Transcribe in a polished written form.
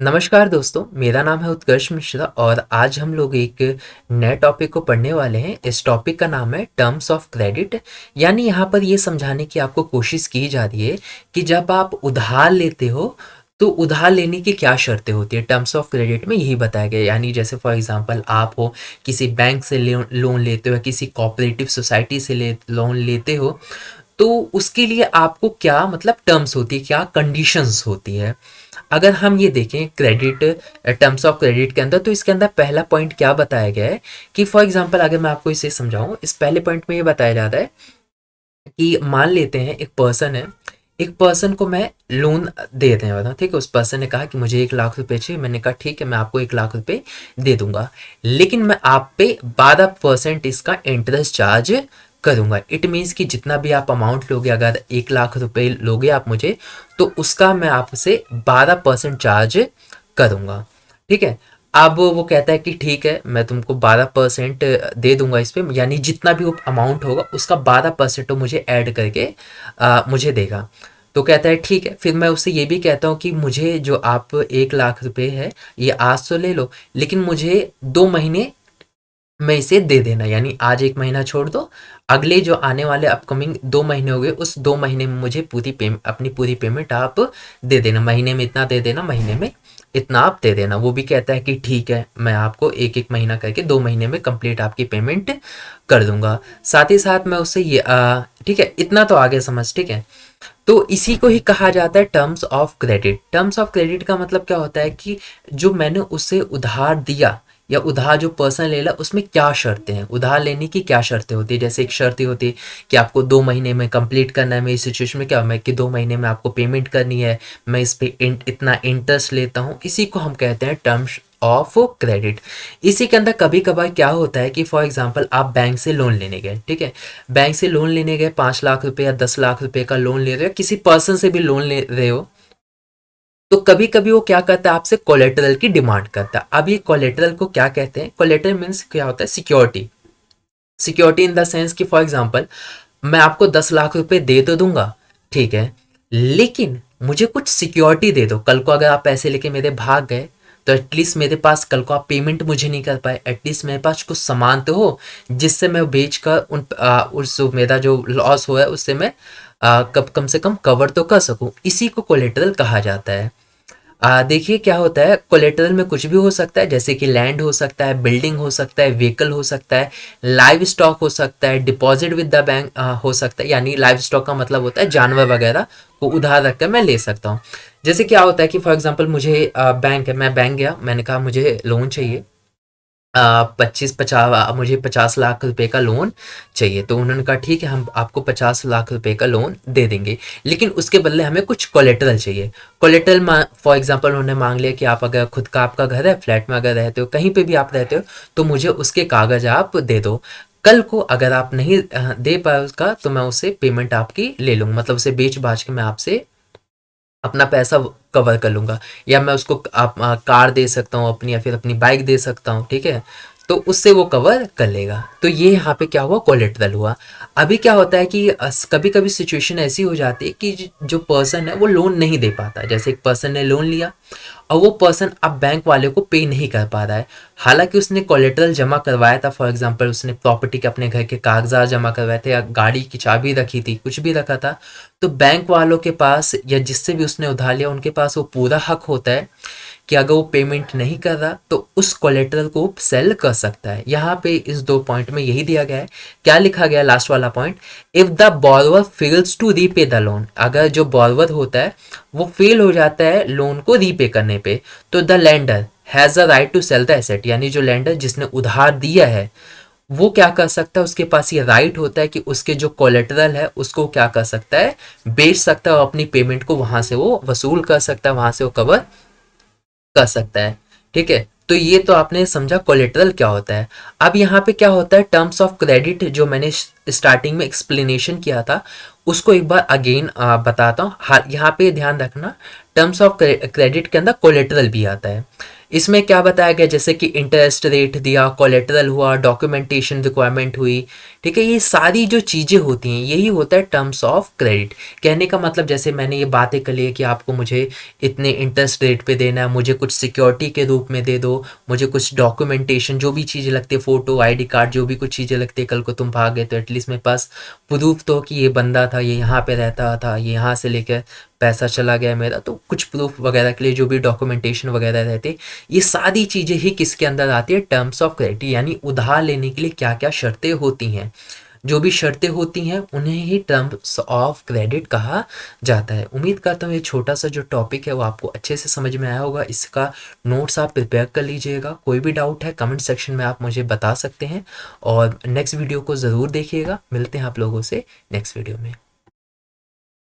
नमस्कार दोस्तों, मेरा नाम है उत्कर्ष मिश्रा और आज हम लोग एक नए टॉपिक को पढ़ने वाले हैं। इस टॉपिक का नाम है टर्म्स ऑफ क्रेडिट। यानी यहाँ पर ये समझाने की आपको कोशिश की जा रही है कि जब आप उधार लेते हो तो उधार लेने की क्या शर्तें होती है। टर्म्स ऑफ क्रेडिट में यही बताया गया है। यानी जैसे फॉर एग्जांपल आप हो किसी बैंक से लोन लेते हो या किसी कोऑपरेटिव सोसाइटी से लोन लेते हो, तो उसके लिए आपको क्या मतलब टर्म्स होती है, क्या कंडीशंस होती है। अगर हम ये देखें क्रेडिट, टर्म्स ऑफ क्रेडिट के अंदर, तो इसके अंदर पहला पॉइंट क्या बताया गया है कि फॉर एग्जांपल अगर मैं आपको इसे समझाऊं, इस पहले पॉइंट में ये बताया जाता है कि मान लेते हैं एक पर्सन है, एक पर्सन को मैं लोन दे देने वाला हूँ। ठीक है, उस पर्सन ने कहा कि मुझे 1 लाख रुपए चाहिए। मैंने कहा ठीक है, मैं आपको 1 लाख रुपए दे दूंगा, लेकिन मैं आप पे 12% इसका इंटरेस्ट चार्ज करूंगा। इट मीन्स कि जितना भी आप अमाउंट लोगे, अगर 1 लाख रुपए लोगे आप मुझे, तो उसका मैं आपसे 12% चार्ज करूंगा। ठीक है, अब वो कहता है कि ठीक है, मैं तुमको 12% दे दूंगा इस पे, यानी जितना भी वो अमाउंट होगा उसका 12% वो मुझे ऐड करके मुझे देगा। तो कहता है ठीक है। फिर मैं उससे ये भी कहता हूँ कि मुझे जो आप 1 लाख रुपए है ये आज तो ले लो, लेकिन मुझे 2 महीने में इसे दे देना। यानी आज 1 महीना छोड़ दो, अगले जो आने वाले अपकमिंग 2 महीने हो गए, उस 2 महीने में मुझे अपनी पूरी पेमेंट आप दे देना। महीने में इतना दे देना, महीने में इतना आप दे देना। वो भी कहता है कि ठीक है, मैं आपको एक एक महीना करके 2 महीने में कंप्लीट आपकी पेमेंट कर दूंगा। साथ ही साथ मैं उससे ये ठीक है, इतना तो आगे समझ। ठीक है, तो इसी को ही कहा जाता है terms of credit. Terms of credit का मतलब क्या होता है कि जो मैंने उसे उधार दिया या उधार जो पर्सन ले ला, उसमें क्या शर्तें हैं, उधार लेने की क्या शर्तें होती है। जैसे एक शर्त होती है कि आपको 2 महीने में कंप्लीट करना है। मेरी सिचुएशन में क्या है कि 2 महीने में आपको पेमेंट करनी है, मैं इस पे इतना इंटरेस्ट लेता हूँ। इसी को हम कहते हैं टर्म्स ऑफ क्रेडिट। इसी के अंदर कभी कभार क्या होता है कि फॉर एग्जांपल आप बैंक से लोन लेने गए। ठीक है, बैंक से लोन लेने गए, 5 लाख रुपए या 10 लाख रुपए का लोन ले रहे हो, किसी पर्सन से भी लोन ले रहे हो, तो कभी कभी वो क्या करता है, आपसे कोलेटरल की डिमांड करता है। अब ये कोलेटरल को क्या कहते हैं, कोलेटरल मीन्स क्या होता है, security. Security in the sense कि फॉर एग्जांपल मैं आपको 10 लाख रुपए दे तो दूंगा, ठीक है, लेकिन मुझे कुछ सिक्योरिटी दे दो। कल को अगर आप पैसे लेके मेरे भाग गए, तो एटलीस्ट मेरे पास कल को आप पेमेंट मुझे नहीं कर पाए, एटलीस्ट मेरे पास कुछ सामान तो हो जिससे मैं बेच कर उस मेरा जो लॉस हुआ है उससे मैं कब कम से कम कवर तो कर सकूं। इसी को कोलेटरल कहा जाता है। देखिए क्या होता है, कोलेटरल में कुछ भी हो सकता है, जैसे कि लैंड हो सकता है, बिल्डिंग हो सकता है, व्हीकल हो सकता है, लाइव स्टॉक हो सकता है, डिपॉजिट विद द बैंक हो सकता है। यानी लाइव स्टॉक का मतलब होता है जानवर वगैरह को उधार रखकर मैं ले सकता हूँ। जैसे क्या होता है कि फॉर एग्जांपल मुझे बैंक है, मैं बैंक गया, मैंने कहा मुझे लोन चाहिए, 25-50, मुझे 50 लाख रुपए का लोन चाहिए। तो उन्होंने कहा ठीक है, हम आपको 50 लाख रुपए का लोन दे देंगे, लेकिन उसके बदले हमें कुछ कोलेटरल चाहिए। कोलेटरल फॉर एग्जांपल उन्होंने मांग लिया कि आप अगर खुद का आपका घर है, फ्लैट में अगर रहते हो, कहीं पे भी आप रहते हो, तो मुझे उसके कागज आप दे दो। कल को अगर आप नहीं दे पाए उसका, तो मैं उससे पेमेंट आपकी ले लूँगा, मतलब उसे बेच बाच के मैं आपसे अपना पैसा कवर कर लूँगा। या मैं उसको कार दे सकता हूँ अपनी, या फिर अपनी बाइक दे सकता हूँ। ठीक है, तो उससे वो कवर कर लेगा। तो ये यहाँ पे क्या हुआ, कोलेटरल हुआ। अभी क्या होता है कि कभी कभी सिचुएशन ऐसी हो जाती है कि जो पर्सन है वो लोन नहीं दे पाता। जैसे एक पर्सन ने लोन लिया और वो पर्सन अब बैंक वाले को पे नहीं कर पा रहा है, हालांकि उसने कोलेटरल जमा करवाया था। फॉर एग्जांपल उसने प्रॉपर्टी के, अपने घर के कागजात जमा करवाए थे, या गाड़ी की चाबी रखी थी, कुछ भी रखा था। तो बैंक वालों के पास या जिससे भी उसने उधार लिया उनके पास वो पूरा हक होता है कि अगर वो पेमेंट नहीं कर रहा तो उस कोलेटरल को सेल कर सकता है। यहाँ पे इस 2 पॉइंट में यही दिया गया है। क्या लिखा गया लास्ट वाला point, if the borrower fails to repay the loan. अगर जो बॉरोवर होता है वो फेल हो जाता है लोन को रीपे करने पे, तो the lender has a right to sell the asset. यानी जो लेंडर जिसने उधार दिया है वो क्या कर सकता है, उसके पास ये राइट होता है कि उसके जो कोलेटरल है उसको क्या कर सकता है, बेच सकता है, और अपनी पेमेंट को वहां से वो वसूल कर सकता है, वहां से वो कवर कर सकता है। ठीक है, तो ये तो आपने समझा कोलेटरल क्या होता है। अब यहाँ पे क्या होता है, टर्म्स ऑफ क्रेडिट जो मैंने स्टार्टिंग में एक्सप्लेनेशन किया था उसको एक बार अगेन बताता हूँ। यहाँ पे ध्यान रखना, टर्म्स ऑफ क्रेडिट के अंदर कोलेटरल भी आता है। इसमें क्या बताया गया, जैसे कि इंटरेस्ट रेट दिया, कोलेटरल हुआ, डॉक्यूमेंटेशन रिक्वायरमेंट हुई, ठीक है। ये सारी जो चीज़ें होती हैं यही होता है टर्म्स ऑफ क्रेडिट। कहने का मतलब जैसे मैंने ये बातें कर ली है कि आपको मुझे इतने इंटरेस्ट रेट पे देना है, मुझे कुछ सिक्योरिटी के रूप में दे दो, मुझे कुछ डॉक्यूमेंटेशन जो भी चीज़ें लगती है, फ़ोटो आईडी कार्ड जो भी कुछ चीज़ें लगती है, कल को तुम भाग गए तो एटलीस्ट मेरे पास प्रूफ तो कि ये बंदा था, ये यहाँ पे रहता था, ये यहाँ से लेकर पैसा चला गया मेरा, तो कुछ प्रूफ वगैरह के लिए जो भी डॉक्यूमेंटेशन वगैरह रहते, ये सारी चीज़ें ही किसके अंदर आती है, टर्म्स ऑफ क्रेडिट। यानी उधार लेने के लिए क्या क्या शर्तें होती हैं, जो भी शर्तें होती हैं उन्हें ही टर्म्स ऑफ क्रेडिट कहा जाता है। उम्मीद करता हूँ ये छोटा सा जो टॉपिक है वो आपको अच्छे से समझ में आया होगा। इसका नोट्स आप प्रिपेयर कर लीजिएगा। कोई भी डाउट है कमेंट सेक्शन में आप मुझे बता सकते हैं, और नेक्स्ट वीडियो को ज़रूर देखिएगा। मिलते हैं आप लोगों से नेक्स्ट वीडियो में।